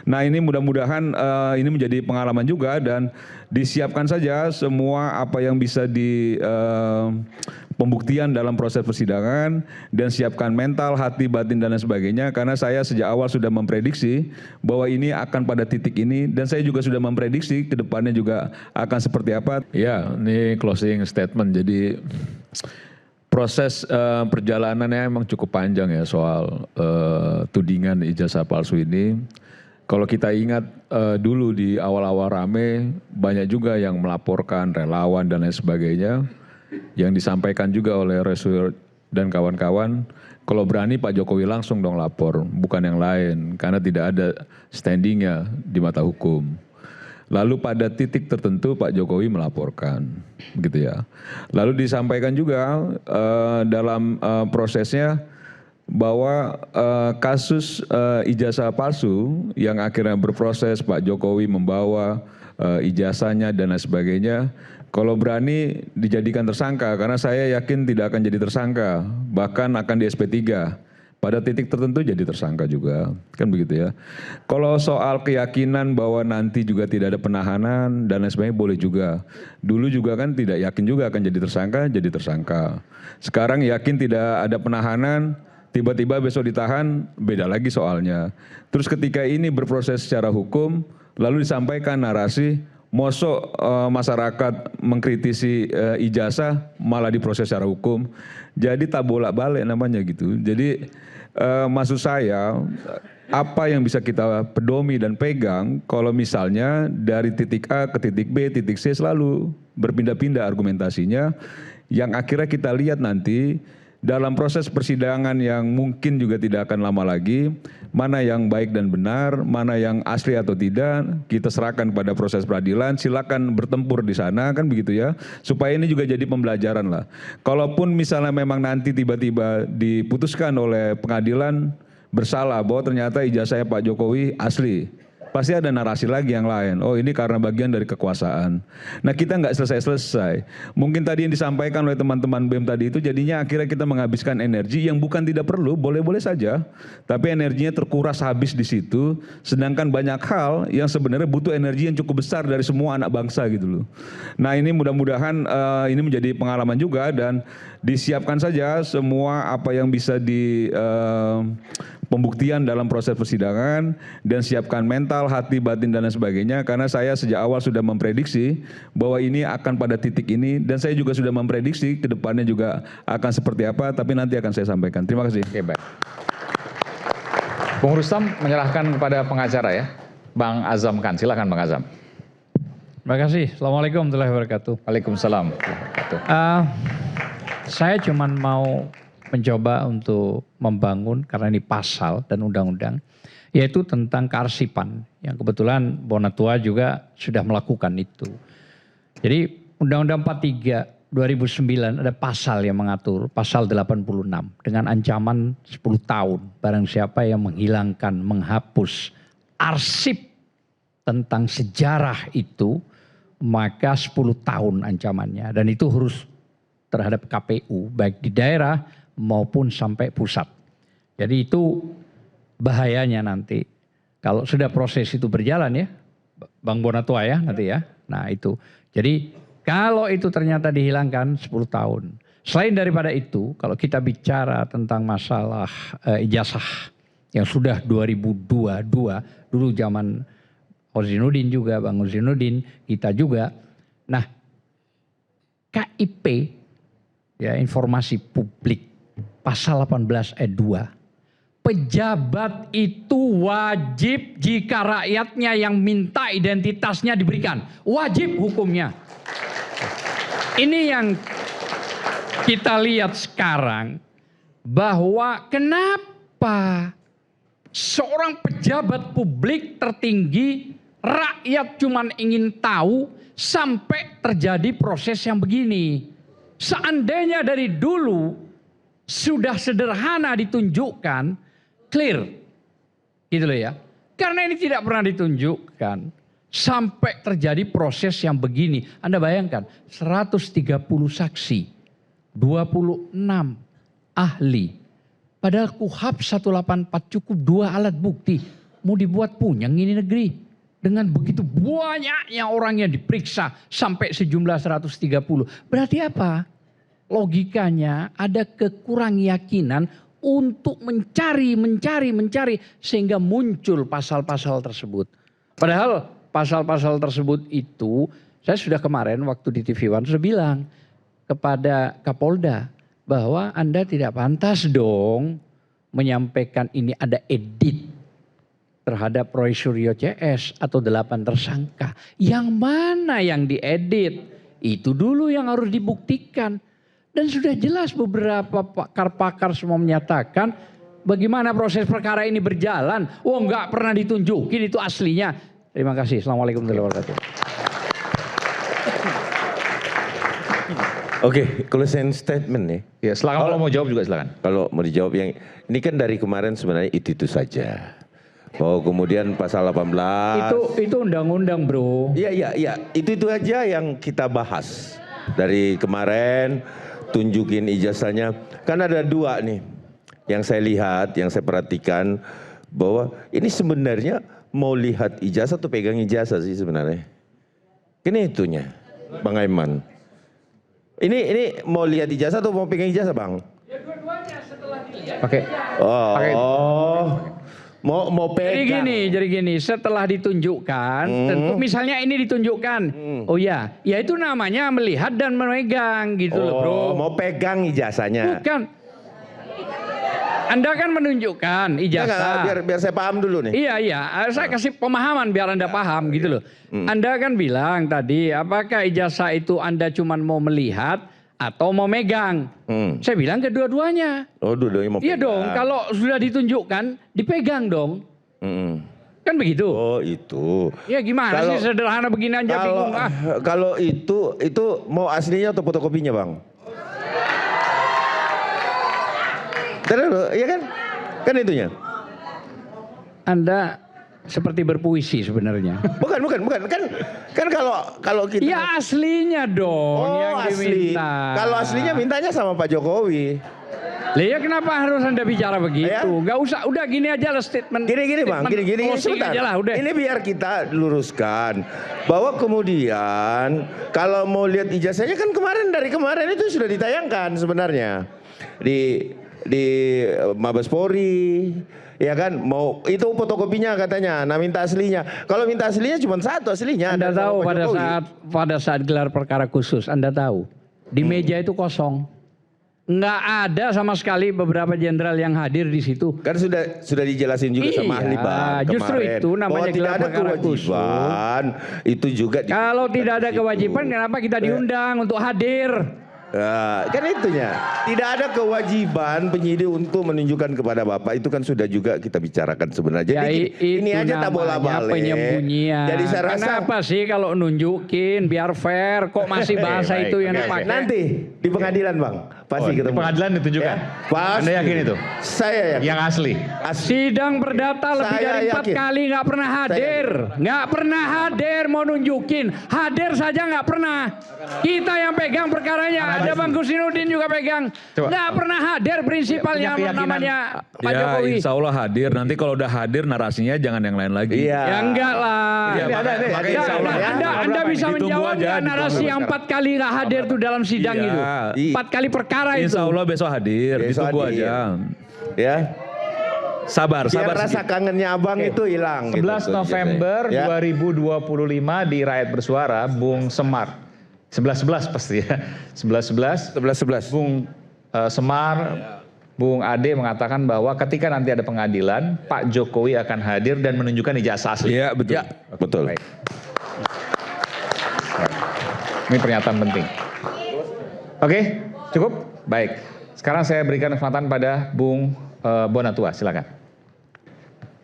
Nah ini mudah-mudahan ini menjadi pengalaman juga dan disiapkan saja semua apa yang bisa di pembuktian dalam proses persidangan dan siapkan mental, hati, batin dan lain sebagainya karena saya sejak awal sudah memprediksi bahwa ini akan pada titik ini dan saya juga sudah memprediksi ke depannya juga akan seperti apa. Ya, ini closing statement. Jadi proses perjalanannya emang cukup panjang ya soal tudingan ijazah palsu ini. Kalau kita ingat dulu di awal-awal rame banyak juga yang melaporkan relawan dan lain sebagainya. Yang disampaikan juga oleh Resur dan kawan-kawan, kalau berani Pak Jokowi langsung dong lapor, bukan yang lain, karena tidak ada standingnya di mata hukum. Lalu pada titik tertentu Pak Jokowi melaporkan, gitu ya. Lalu disampaikan juga dalam prosesnya bahwa kasus ijazah palsu yang akhirnya berproses Pak Jokowi membawa ijazahnya dan lain sebagainya, kalau berani dijadikan tersangka karena saya yakin tidak akan jadi tersangka, bahkan akan di SP3. Pada titik tertentu jadi tersangka juga, kan begitu ya. Kalau soal keyakinan bahwa nanti juga tidak ada penahanan dan lain sebagainya boleh juga. Dulu juga kan tidak yakin juga akan jadi tersangka. Sekarang yakin tidak ada penahanan, tiba-tiba besok ditahan, beda lagi soalnya. Terus ketika ini berproses secara hukum, lalu disampaikan narasi, mosok masyarakat mengkritisi ijazah malah diproses secara hukum. Jadi tak bolak-balik namanya gitu. Jadi maksud saya apa yang bisa kita pedomi dan pegang kalau misalnya dari titik A ke titik B, titik C selalu berpindah-pindah argumentasinya yang akhirnya kita lihat nanti dalam proses persidangan yang mungkin juga tidak akan lama lagi, mana yang baik dan benar, mana yang asli atau tidak, kita serahkan pada proses peradilan, silakan bertempur di sana, kan begitu ya, supaya ini juga jadi pembelajaran lah. Kalaupun misalnya memang nanti tiba-tiba diputuskan oleh pengadilan bersalah bahwa ternyata ijazahnya Pak Jokowi asli, pasti ada narasi lagi yang lain. Oh ini karena bagian dari kekuasaan. Nah kita nggak selesai-selesai. Mungkin tadi yang disampaikan oleh teman-teman BEM tadi itu jadinya akhirnya kita menghabiskan energi yang bukan tidak perlu, boleh-boleh saja. Tapi energinya terkuras habis di situ. Sedangkan banyak hal yang sebenarnya butuh energi yang cukup besar dari semua anak bangsa gitu loh. Nah ini mudah-mudahan ini menjadi pengalaman juga dan disiapkan saja semua apa yang bisa di pembuktian dalam proses persidangan dan siapkan mental, hati, batin dan lain sebagainya karena saya sejak awal sudah memprediksi bahwa ini akan pada titik ini dan saya juga sudah memprediksi ke depannya juga akan seperti apa tapi nanti akan saya sampaikan. Terima kasih. Oke, baik. Bung Rustam menyerahkan kepada pengacara ya. Bang Azam Khan, silakan Bang Azam. Terima kasih. Assalamualaikum warahmatullahi wabarakatuh. Waalaikumsalam. Saya cuma mau mencoba untuk membangun karena ini pasal dan undang-undang yaitu tentang kearsipan yang kebetulan Bonatua juga sudah melakukan itu. Jadi Undang-Undang 43 2009 ada pasal yang mengatur pasal 86 dengan ancaman 10 tahun barang siapa yang menghilangkan, menghapus arsip tentang sejarah itu maka 10 tahun ancamannya dan itu harus terhadap KPU baik di daerah maupun sampai pusat. Jadi itu bahayanya nanti. Kalau sudah proses itu berjalan ya, Bang Bonatua ya nanti ya. Nah itu. Jadi kalau itu ternyata dihilangkan 10 tahun. Selain daripada itu, kalau kita bicara tentang masalah ijazah yang sudah 2022, dulu zaman Ozinuddin juga, Bang Ozinuddin, kita juga. Nah KIP, ya informasi publik, pasal 18 ayat 2. Pejabat itu wajib jika rakyatnya yang minta identitasnya diberikan. Wajib hukumnya. Ini yang kita lihat sekarang bahwa kenapa seorang pejabat publik tertinggi rakyat cuman ingin tahu sampai terjadi proses yang begini. Seandainya dari dulu sudah sederhana ditunjukkan, clear. Gitu loh ya. Karena ini tidak pernah ditunjukkan. Sampai terjadi proses yang begini. Anda bayangkan, 130 saksi, 26 ahli. Padahal KUHP 184 cukup 2 alat bukti. mau dibuat punyang ini negeri. Dengan begitu banyaknya orang yang diperiksa sampai sejumlah 130. Berarti apa? Logikanya ada kekurang yakinan untuk mencari sehingga muncul pasal-pasal tersebut. Padahal pasal-pasal tersebut itu saya sudah kemarin waktu di TV One sudah bilang kepada Kapolda bahwa Anda tidak pantas dong menyampaikan ini ada edit terhadap Roy Suryo CS atau 8 tersangka. Yang mana yang diedit? Itu dulu yang harus dibuktikan. Dan sudah jelas beberapa pakar-pakar semua menyatakan bagaimana proses perkara ini berjalan. Oh enggak pernah ditunjukin itu aslinya. Terima kasih. Assalamualaikum warahmatullahi wabarakatuh. Oke, closing statement nih. Ya, silakan kalau mau jawab juga silakan. Kalau mau dijawab yang ini kan dari kemarin sebenarnya itu saja. Oh, kemudian pasal 18. Itu undang-undang, Bro. Iya. Itu aja yang kita bahas. Dari kemarin tunjukin ijazahnya. Kan ada 2 nih. Yang saya lihat, yang saya perhatikan bahwa ini sebenarnya mau lihat ijazah atau pegang ijazah sih sebenarnya. Ini itunya, Bang Aiman. Ini mau lihat ijazah atau mau pegang ijazah, Bang? Ya dua-duanya setelah dilihat. Oke. Mau pegang. Jadi gini, setelah ditunjukkan, tentu misalnya ini ditunjukkan. Oh ya, ya itu namanya melihat dan memegang gitu loh, Bro. Mau pegang ijazahnya. Bukan. Anda kan menunjukkan ijazah. Biar saya paham dulu nih. Iya, saya kasih pemahaman biar Anda paham gitu loh. Anda kan bilang tadi, apakah ijazah itu Anda cuma mau melihat atau mau megang? Saya bilang kedua-duanya. Oh, dua-duanya mau Iya pegang. dong, kalau sudah ditunjukkan, dipegang dong. Kan begitu? Oh, itu. Ya gimana sih sederhana begini aja bingung. Kalau itu mau aslinya atau fotokopinya, Bang? Terus, iya kan? Kan itunya. Anda seperti berpuisi sebenarnya. Bukan. Kan kalau kita. Ya aslinya dong yang asli. diminta. Kalau aslinya mintanya sama Pak Jokowi. Lah ya kenapa harus Anda bicara begitu? Ya? Gak usah, udah gini aja lah statement. Gini Bang, gini sebentar. Aja lah, udah. Ini biar kita luruskan bahwa kemudian kalau mau lihat ijazahnya kan dari kemarin itu sudah ditayangkan sebenarnya di Mabes Polri, ya kan? Mau itu fotokopinya katanya. Nah minta aslinya. Kalau minta aslinya cuma 1 aslinya. Anda tahu pada saat gelar perkara khusus, Anda tahu di meja itu kosong. Nggak ada sama sekali beberapa jenderal yang hadir di situ. Kan sudah dijelasin juga sama ahli Bang justru kemarin. itu namanya gelar perkara khusus. Itu juga. Kalau tidak ada kewajiban, kenapa kita diundang untuk hadir? Kan itunya. Tidak ada kewajiban penyidik untuk menunjukkan kepada Bapak. Itu kan sudah juga kita bicarakan sebenarnya. Jadi ini aja tak bola-balik. Penyembunyian. Jadi saya rasa. Kenapa sih kalau nunjukin biar fair kok masih bahasa itu yang dipakai? Nanti di pengadilan, Bang. Pasti ketemu. Di pengadilan ditunjukkan. Pasti. Anda yakin itu? Saya yakin. Yang asli. Sidang perdata lebih Saya dari 4 yakin. kali nggak pernah hadir. Nggak pernah hadir mau nunjukin. Hadir saja nggak pernah. Kita yang pegang perkaranya. Ada Bang Kusnudin juga pegang. Nggak pernah hadir prinsipal yang namanya Pak Ya Jokowi. insya Allah hadir. Nanti kalau udah hadir narasinya jangan yang lain lagi. Iya. Ya enggak lah. Iya, makanya insya Allah Anda bisa Ditunggu menjawab aja, nggak narasi ditunggu yang 4 kali nggak hadir tuh dalam sidang Iya. itu? 4 kali perkara itu. Insya Allah besok hadir. Besok Ditunggu hadir. aja. Ya. Sabar Biar rasa sedikit. kangennya Abang itu hilang. 11 gitu. November Ya. 2025 di Rakyat Bersuara, Bung Semar. 11-11 pasti ya. 11-11. 11. Bung Semar, Bung Ade mengatakan bahwa ketika nanti ada pengadilan, Pak Jokowi akan hadir dan menunjukkan ijazah asli. Iya betul. Ya, betul. Baik. Ini pernyataan penting. Oke, cukup? Baik. Sekarang saya berikan kesempatan pada Bung Bonatua, silakan.